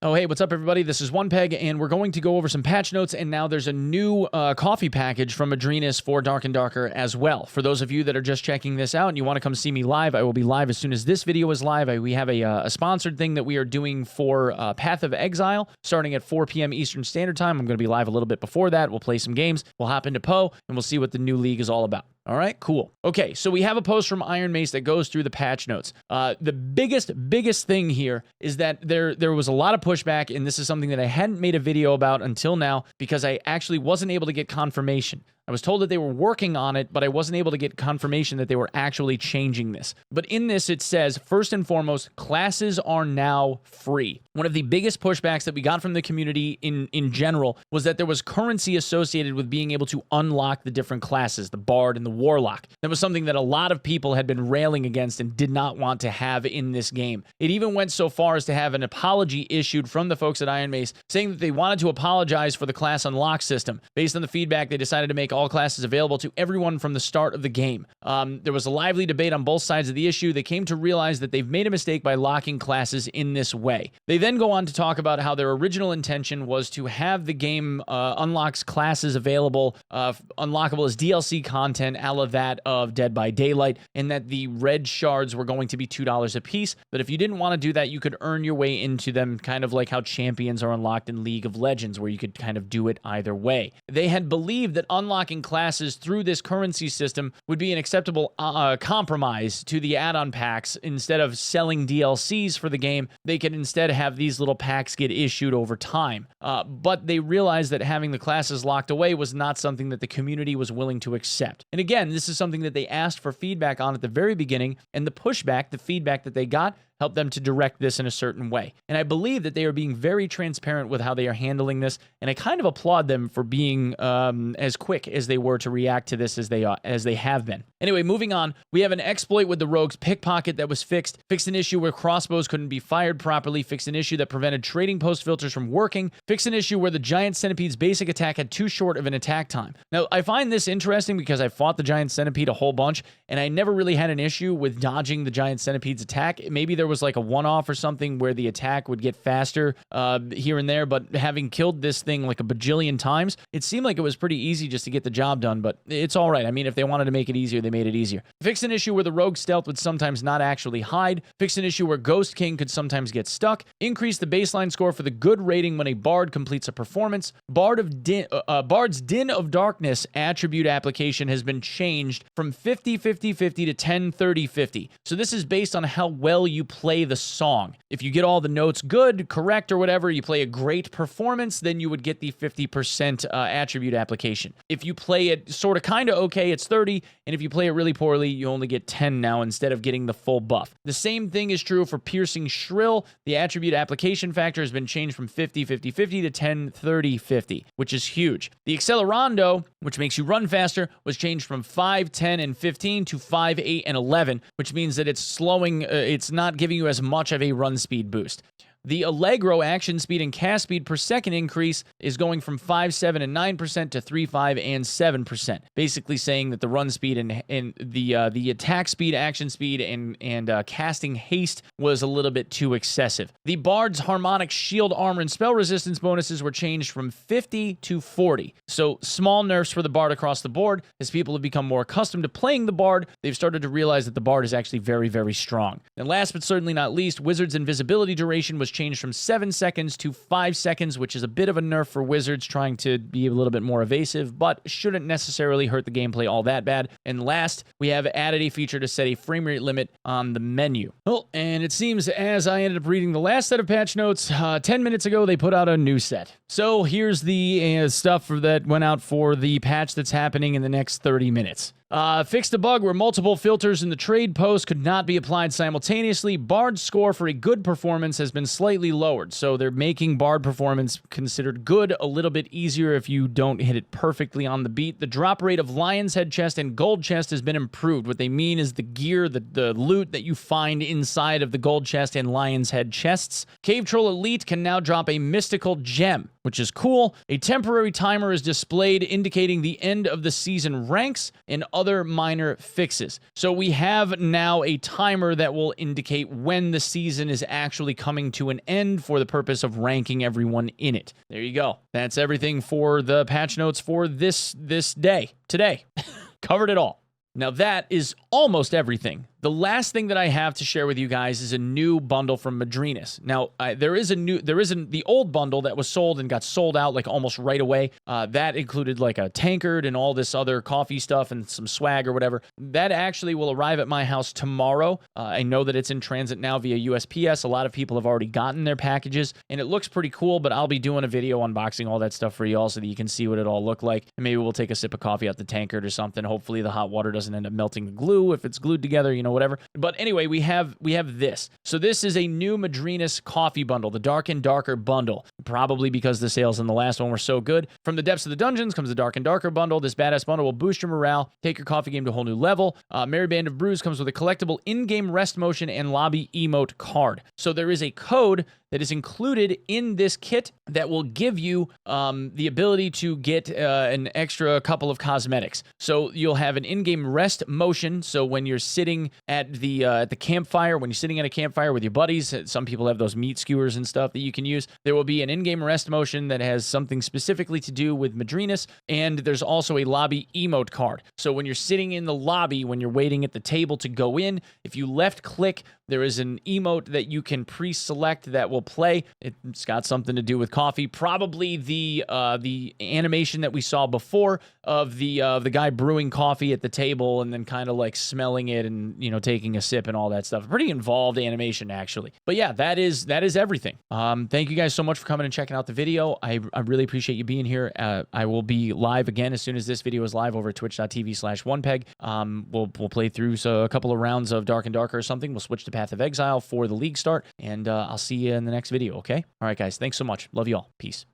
Oh, hey, what's up, everybody? This is Onepeg, and we're going to go over some patch notes, and now there's a new coffee package from Adrenas for Dark and Darker as well. For those of you that are just checking this out and you want to come see me live, I will be live as soon as this video is live. We have a sponsored thing that we are doing for Path of Exile, starting at 4 p.m. Eastern Standard Time. I'm going to be live a little bit before that. We'll play some games. We'll hop into Poe, and we'll see what the new league is all about. All right, cool. Okay, so we have a post from Iron Mace that goes through the patch notes. The biggest thing here is that there was a lot of pushback, and this is something that I hadn't made a video about until now because I actually wasn't able to get confirmation. I was told that they were working on it, but I wasn't able to get confirmation that they were actually changing this. But in this, it says, first and foremost, classes are now free. One of the biggest pushbacks that we got from the community in general was that there was currency associated with being able to unlock the different classes, the Bard and the Warlock. That was something that a lot of people had been railing against and did not want to have in this game. It even went so far as to have an apology issued from the folks at Iron Mace saying that they wanted to apologize for the class unlock system. Based on the feedback, they decided to make all classes available to everyone from the start of the game. There was a lively debate on both sides of the issue. They came to realize that they've made a mistake by locking classes in this way. They then go on to talk about how their original intention was to have the game unlocks classes available, unlockable as DLC content, a la that of Dead by Daylight, and that the red shards were going to be $2 a piece. But if you didn't want to do that, you could earn your way into them, kind of like how champions are unlocked in League of Legends, where you could kind of do it either way. They had believed that unlocking classes through this currency system would be an acceptable compromise to the add-on packs. Instead of selling DLCs for the game, they could instead have these little packs get issued over time. But they realized that having the classes locked away was not something that the community was willing to accept. And again, this is something that they asked for feedback on at the very beginning, and the pushback, the feedback that they got, help them to direct this in a certain way. And I believe that they are being very transparent with how they are handling this, and I kind of applaud them for being as quick as they were to react to this as they have been. Anyway, moving on, we have an exploit with the rogue's pickpocket that was fixed an issue where crossbows couldn't be fired properly, fixed an issue that prevented trading post filters from working, fixed an issue where the giant centipede's basic attack had too short of an attack time. Now, I find this interesting because I fought the giant centipede a whole bunch, and I never really had an issue with dodging the giant centipede's attack. Maybe there was like a one-off or something where the attack would get faster here and there, but having killed this thing like a bajillion times, it seemed like it was pretty easy just to get the job done, but it's all right. I mean, if they wanted to make it easier, they made it easier. Fixed an issue where the rogue stealth would sometimes not actually hide, fixed an issue where Ghost King could sometimes get stuck, increased the baseline score for the good rating when a bard completes a performance. Bard's Din of Darkness attribute application has been changed from 50-50-50 to 10-30-50. So this is based on how well you play the song. If you get all the notes good, correct, or whatever, you play a great performance, then you would get the 50% attribute application. If you play it sort of kind of okay, it's 30, and if you play it really poorly, you only get 10 now instead of getting the full buff. The same thing is true for Piercing Shrill. The attribute application factor has been changed from 50-50-50 to 10-30-50, which is huge. The Accelerando, which makes you run faster, was changed from 5, 10, and 15 to 5, 8, and 11, which means that it's slowing, it's not giving you as much of a run speed boost. The Allegro action speed and cast speed per second increase is going from 5, 7, and 9% to 3, 5, and 7%. Basically saying that the run speed and the attack speed, action speed, and casting haste was a little bit too excessive. The Bard's harmonic shield, armor, and spell resistance bonuses were changed from 50 to 40. So small nerfs for the Bard across the board. As people have become more accustomed to playing the Bard, they've started to realize that the Bard is actually very, very strong. And last but certainly not least, Wizard's invisibility duration was changed from 7 seconds to 5 seconds, which is a bit of a nerf for Wizards, trying to be a little bit more evasive, but shouldn't necessarily hurt the gameplay all that bad. And last, we have added a feature to set a frame rate limit on the menu. Well, and it seems as I ended up reading the last set of patch notes, 10 minutes ago, they put out a new set. So here's the stuff that went out for the patch that's happening in the next 30 minutes. Fixed a bug where multiple filters in the trade post could not be applied simultaneously. Bard's score for a good performance has been slightly lowered, so they're making Bard performance considered good a little bit easier if you don't hit it perfectly on the beat. The drop rate of Lion's Head chest and Gold chest has been improved. What they mean is the gear, the loot that you find inside of the Gold chest and Lion's Head chests. Cave Troll Elite can now drop a mystical gem, which is cool. A temporary timer is displayed indicating the end of the season ranks, and other minor fixes. So we have now a timer that will indicate when the season is actually coming to an end for the purpose of ranking everyone in it. There you go. That's everything for the patch notes for this day, today. Covered it all. Now that is almost everything. The last thing that I have to share with you guys is a new bundle from Madrinas. Now, there is the old bundle that was sold and got sold out like almost right away. That included like a tankard and all this other coffee stuff and some swag or whatever. That actually will arrive at my house tomorrow. I know that it's in transit now via USPS. A lot of people have already gotten their packages, and it looks pretty cool, but I'll be doing a video unboxing all that stuff for you all so that you can see what it all looked like. And maybe we'll take a sip of coffee out the tankard or something. Hopefully the hot water doesn't end up melting the glue if it's glued together, you know, whatever. But anyway, we have this. So this is a new Madrinas coffee bundle, the Dark and Darker bundle, probably because the sales in the last one were so good. From the depths of the dungeons comes the Dark and Darker bundle. This badass bundle will boost your morale, take your coffee game to a whole new level. Merry Band of Brews comes with a collectible in-game rest motion and lobby emote card. So there is a code that is included in this kit that will give you the ability to get an extra couple of cosmetics. So you'll have an in-game rest motion. So when you're sitting at the campfire, when you're sitting at a campfire with your buddies, some people have those meat skewers and stuff that you can use. There will be an in-game rest motion that has something specifically to do with Madrinas, and there's also a lobby emote card. So when you're sitting in the lobby, when you're waiting at the table to go in, if you left-click, there is an emote that you can pre-select that will play. It's got something to do with coffee. Probably the animation that we saw before of the guy brewing coffee at the table and then kind of like smelling it and, you know, taking a sip and all that stuff. Pretty involved animation, actually. But yeah, that is everything. Thank you guys so much for coming and checking out the video. I really appreciate you being here. I will be live again as soon as this video is live over at twitch.tv/onepeg. We'll play through a couple of rounds of Dark and Darker or something. We'll switch to Path of Exile for the league start, and I'll see you in the next video, okay? All right, guys, thanks so much. Love you all. Peace.